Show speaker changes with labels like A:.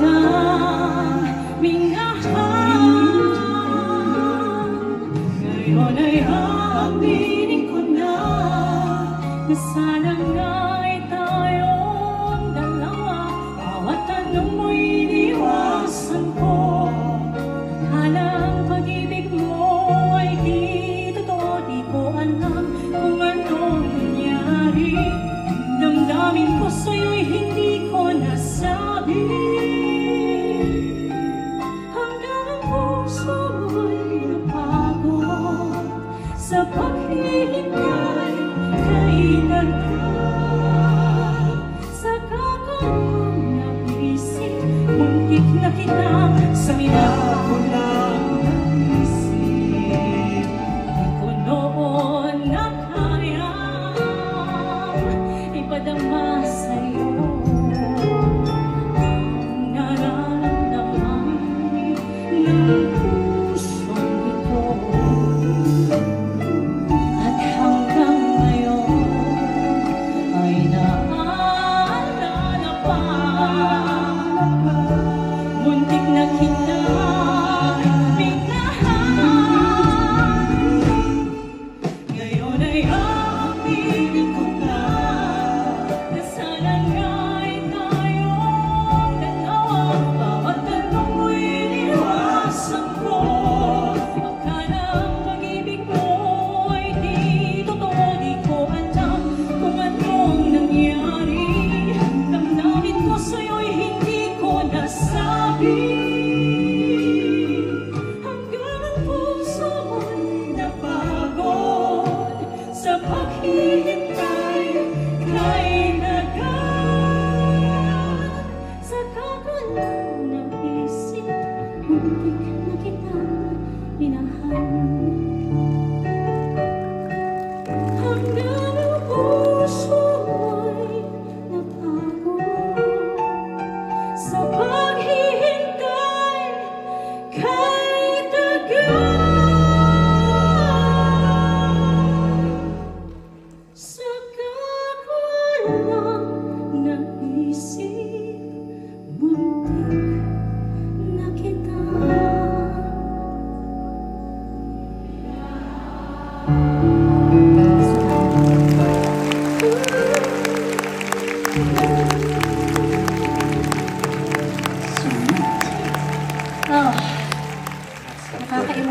A: kitang minahal. Ngayon ay aminin ko na sana nga'y tayong dalawa. Bawat tanong mo'y iniwasan ko. Akala ang pag-ibig mo ay di totoo. Di ko alam kung anong nangyari. Damdamin ko sa'yo'y hindi ko nasabi. Hanggang ang puso mo'y napagod sa paghihintay. Kailan ka saka ko naisip, muntik na kitang sa ko lang naisip. Di ko noon na kayang ipadama sa'yo ang nararamdaman ng pusong ito. At hanggang muntik na kita minahal. Ngayon ay aminin ko na sana nga'y tayong dalawa. Bawat tanong mo'y iniwasan ko. Akala ang pag-ibig mo ay di totoo. Di ko alam kung anong nangyari. Damdamin ko sa'yo'y hindi ko nasabi. Hanggang ang puso mo'y napagod sa paghihintay. Kailangan saka ko lang naisip, muntik na kitang minahal. Hanggang ang puso mo'y napagod sa paghihintay kay tagal. Saka ko lang naisip, muntik na kita nakaka